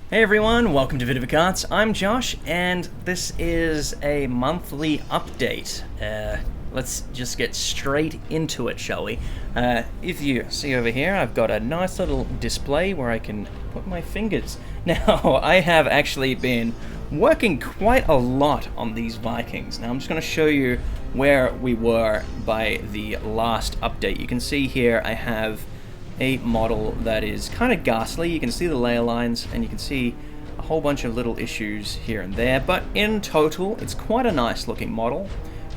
Hey everyone, welcome to VidovicArts. I'm Josh, and this is a monthly update. Let's just get straight into it, shall we? If you see over here, I've got a nice little display where I can put my fingers. Now, I have actually been working quite a lot on these Vikings. Now, I'm just going to show you where we were by the last update. You can see here I have a model that is kind of ghastly. You can see the layer lines and you can see a whole bunch of little issues here and there, but in total it's quite a nice looking model.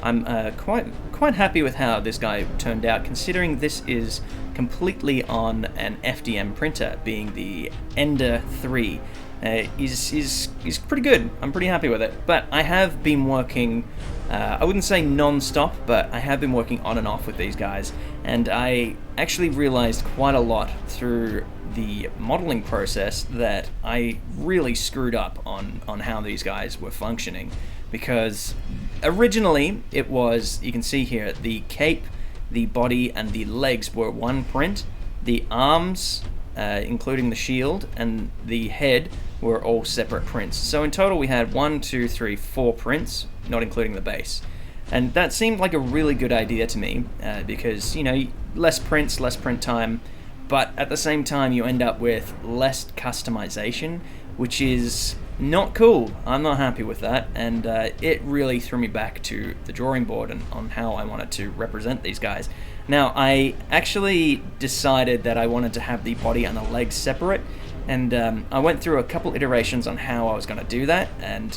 I'm quite happy with how this guy turned out, considering this is completely on an FDM printer, being the Ender 3. Is pretty good. I'm pretty happy with it, but I have been working, I wouldn't say non-stop, but I have been working on and off with these guys, and I actually realized quite a lot through the modeling process that I really screwed up on how these guys were functioning, because originally it was, you can see here, the cape, the body, and the legs were one print. The arms, including the shield, and the head were all separate prints. So in total we had 4 prints, not including the base. And that seemed like a really good idea to me, because, you know, less prints, less print time, but at the same time you end up with less customization, which is not cool. I'm not happy with that, and it really threw me back to the drawing board and on how I wanted to represent these guys. Now, I actually decided that I wanted to have the body and the legs separate, and I went through a couple iterations on how I was going to do that, and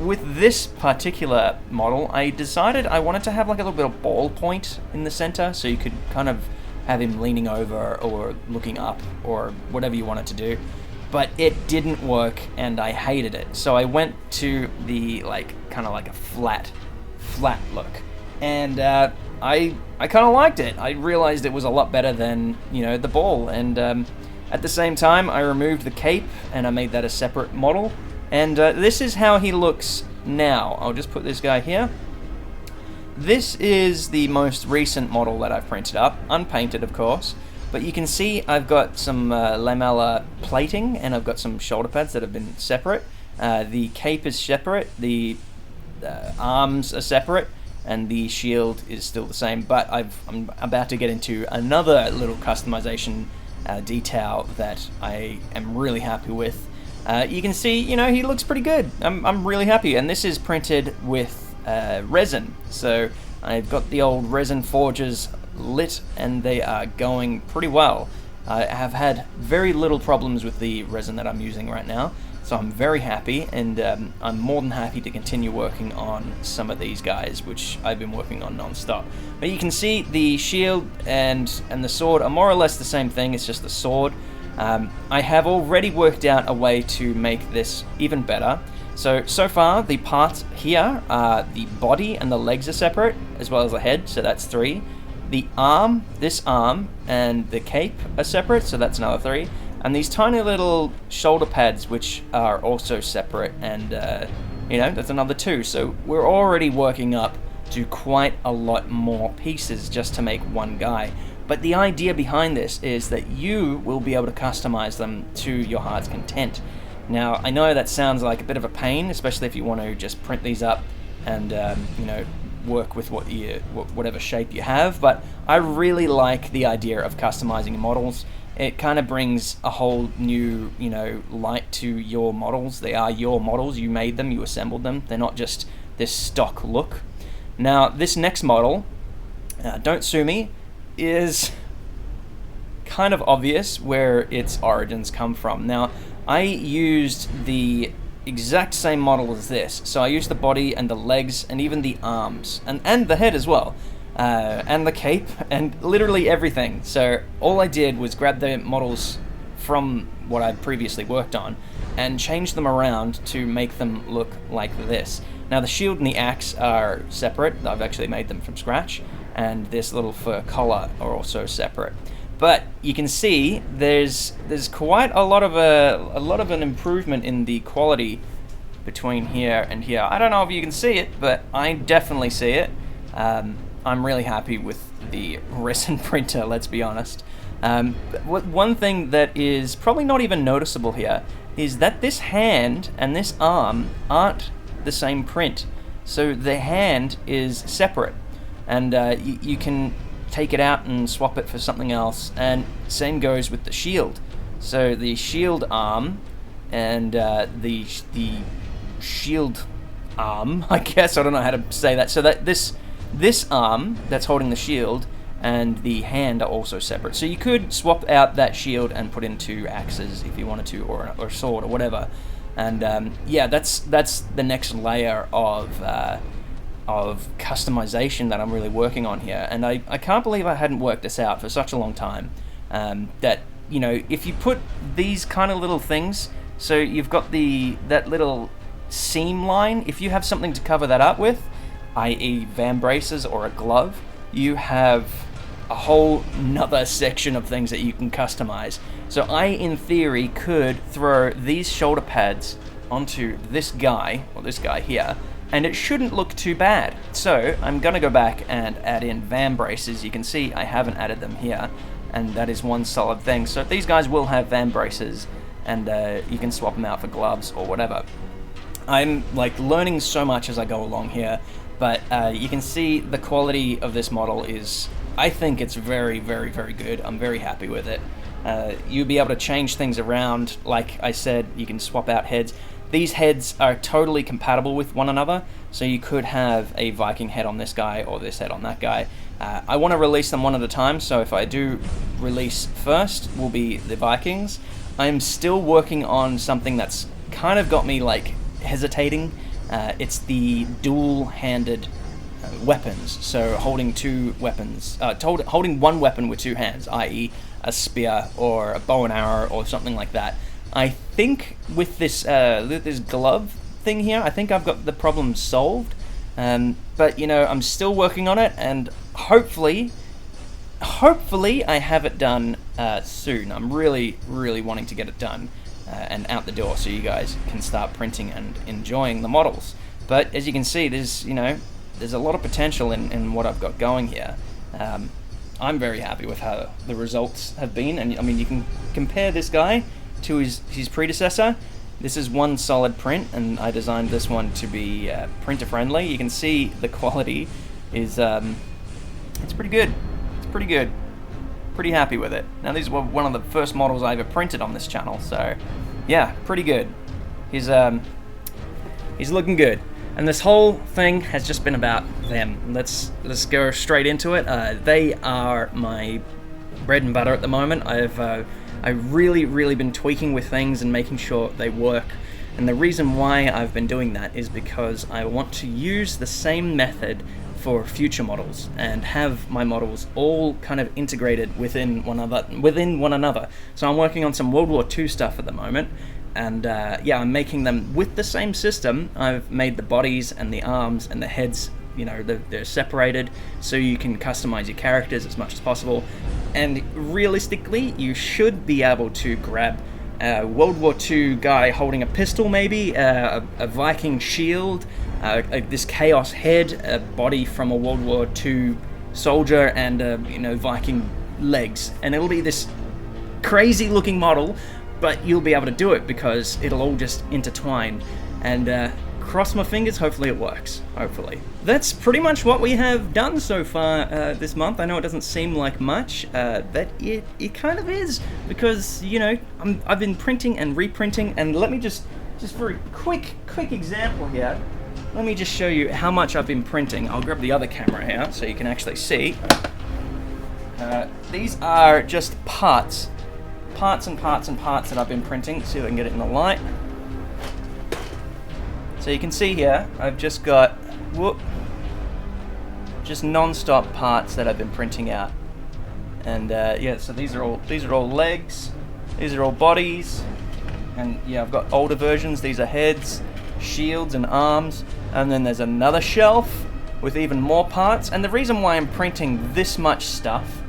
with this particular model, I decided I wanted to have like a little bit of ball point in the center, so you could kind of have him leaning over or looking up or whatever you wanted to do. But it didn't work, and I hated it. So I went to the kind of like a flat look, and I kind of liked it. I realized it was a lot better than, you know, the ball, and at the same time I removed the cape and I made that a separate model, and this is how he looks now. I'll just put this guy here. This is the most recent model that I've printed up, unpainted of course. But you can see I've got some lamella plating, and I've got some shoulder pads that have been separate. The cape is separate, the arms are separate, and the shield is still the same. But I'm about to get into another little customization detail that I am really happy with. You can see, you know, he looks pretty good. I'm really happy, and this is printed with resin. So I've got the old resin forges lit, and they are going pretty well. I have had very little problems with the resin that I'm using right now, so I'm very happy, and I'm more than happy to continue working on some of these guys, which I've been working on non-stop. But you can see the shield and the sword are more or less the same thing. It's just the sword. I have already worked out a way to make this even better. So far the parts here are the body and the legs are separate, as well as the head, so that's 3. The arm, this arm, and the cape are separate, so that's another 3. And these tiny little shoulder pads, which are also separate, and you know, that's another 2. So we're already working up to quite a lot more pieces just to make one guy. But the idea behind this is that you will be able to customize them to your heart's content. Now, I know that sounds like a bit of a pain, especially if you want to just print these up and you know, work with whatever shape you have, but I really like the idea of customizing models. It kind of brings a whole new, you know, light to your models. They are your models. You made them, you assembled them. They're not just this stock look. Now, this next model, don't sue me, is kind of obvious where its origins come from. Now, I used the exact same model as this, so I used the body and the legs and even the arms and the head as well, and the cape and literally everything. So all I did was grab the models from what I'd previously worked on and change them around to make them look like this. Now the shield and the axe are separate. I've actually made them from scratch, and this little fur collar are also separate. But you can see there's quite a lot of an improvement in the quality between here and here. I don't know if you can see it, but I definitely see it. I'm really happy with the resin printer, let's be honest. One thing that is probably not even noticeable here is that this hand and this arm aren't the same print. So the hand is separate, and you can take it out and swap it for something else, and same goes with the shield. So the shield arm and the shield arm, I guess, I don't know how to say that. So that this arm that's holding the shield and the hand are also separate. So you could swap out that shield and put in 2 axes if you wanted to, or a sword or whatever. And yeah, that's the next layer of customization that I'm really working on here. And I can't believe I hadn't worked this out for such a long time. That, you know, if you put these kind of little things, so you've got that little seam line, if you have something to cover that up with, i.e. van braces or a glove, you have a whole nother section of things that you can customize. So I, in theory, could throw these shoulder pads onto this guy, or this guy here, and it shouldn't look too bad. So I'm gonna go back and add in van braces. You can see I haven't added them here, and that is one solid thing. So these guys will have van braces, and you can swap them out for gloves or whatever. I'm like learning so much as I go along here, but you can see the quality of this model is, I think it's very, very, very good. I'm very happy with it. You'll be able to change things around. Like I said, you can swap out heads. These heads are totally compatible with one another, so you could have a Viking head on this guy or this head on that guy. I want to release them one at a time, so if I do release first, will be the Vikings. I'm still working on something that's kind of got me like hesitating. It's the dual-handed weapons, so holding 2 weapons, holding one weapon with 2 hands, i.e. a spear or a bow and arrow or something like that. I think with this glove thing here, I think I've got the problem solved, but you know, I'm still working on it, and hopefully I have it done soon. I'm really, really wanting to get it done and out the door so you guys can start printing and enjoying the models. But as you can see, there's a lot of potential in what I've got going here. I'm very happy with how the results have been, and I mean, you can compare this guy to his predecessor. This is one solid print, and I designed this one to be printer friendly. You can see the quality is it's pretty good. It's pretty good. Pretty happy with it. Now, these were one of the first models I ever printed on this channel, so yeah, pretty good. He's looking good. And this whole thing has just been about them. Let's go straight into it. They are my bread and butter at the moment. I've really been tweaking with things and making sure they work. And the reason why I've been doing that is because I want to use the same method for future models and have my models all kind of integrated within one another. So I'm working on some World War II stuff at the moment, and yeah, I'm making them with the same system. I've made the bodies and the arms and the heads, you know, they're separated so you can customize your characters as much as possible. And realistically, you should be able to grab a World War II guy holding a pistol, maybe a Viking shield, this chaos head, a body from a World War II soldier, and you know, Viking legs, and it'll be this crazy looking model, but you'll be able to do it because it'll all just intertwine. And cross my fingers, hopefully it works. Hopefully. That's pretty much what we have done so far this month. I know it doesn't seem like much, but it kind of is, because, you know, I've been printing and reprinting, and let me just for a quick example here, let me just show you how much I've been printing. I'll grab the other camera out so you can actually see. These are just parts and parts that I've been printing. Let's see if I can get it in the light. So you can see here, I've just got just non-stop parts that I've been printing out. And yeah, so these are all legs, these are all bodies, and yeah, I've got older versions. These are heads, shields, and arms. And then there's another shelf with even more parts. And the reason why I'm printing this much stuff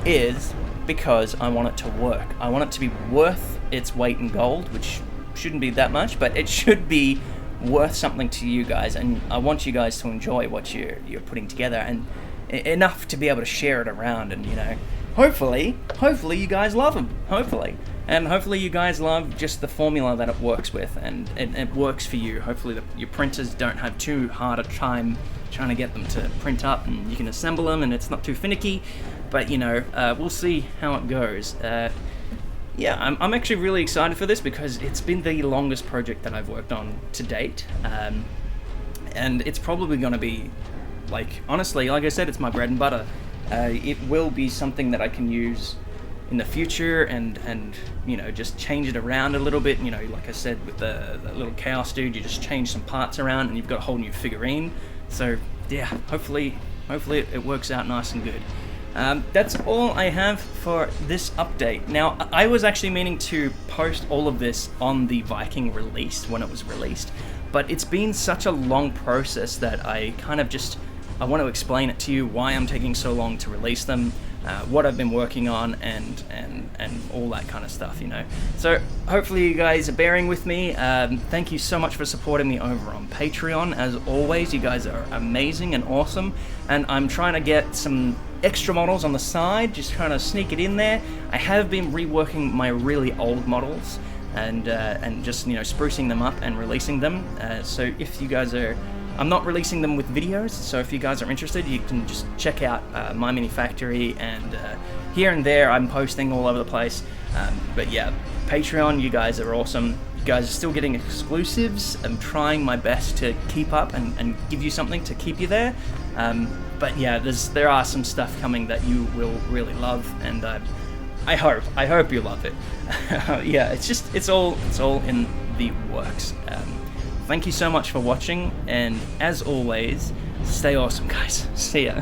is because I want it to work. I want it to be worth its weight in gold, which shouldn't be that much, but it should be worth something to you guys, and I want you guys to enjoy what you're putting together, and enough to be able to share it around and, you know, hopefully you guys love them. Hopefully. And hopefully you guys love just the formula that it works with, and it works for you. Hopefully your printers don't have too hard a time trying to get them to print up, and you can assemble them and it's not too finicky. But you know, we'll see how it goes. Yeah, I'm actually really excited for this because it's been the longest project that I've worked on to date. And it's probably going to be, like, honestly, like I said, it's my bread and butter. It will be something that I can use in the future, and you know, just change it around a little bit. You know, like I said, with the little Chaos Dude, you just change some parts around and you've got a whole new figurine. So yeah, hopefully it works out nice and good. That's all I have for this update. Now, I was actually meaning to post all of this on the Viking release when it was released, but it's been such a long process that I kind of just, I want to explain it to you, why I'm taking so long to release them, what I've been working on, and all that kind of stuff, you know. So hopefully you guys are bearing with me. Thank you so much for supporting me over on Patreon. As always, you guys are amazing and awesome, and I'm trying to get some extra models on the side, just trying to sneak it in there. I have been reworking my really old models and just, you know, sprucing them up and releasing them. So if you guys are, I'm not releasing them with videos, so if you guys are interested, you can just check out My Mini Factory, and here and there I'm posting all over the place. But yeah, Patreon, you guys are awesome. You guys are still getting exclusives. I'm trying my best to keep up and give you something to keep you there. But yeah, there are some stuff coming that you will really love, and I hope you love it. Yeah, it's all in the works. Thank you so much for watching, and as always, stay awesome, guys. See ya.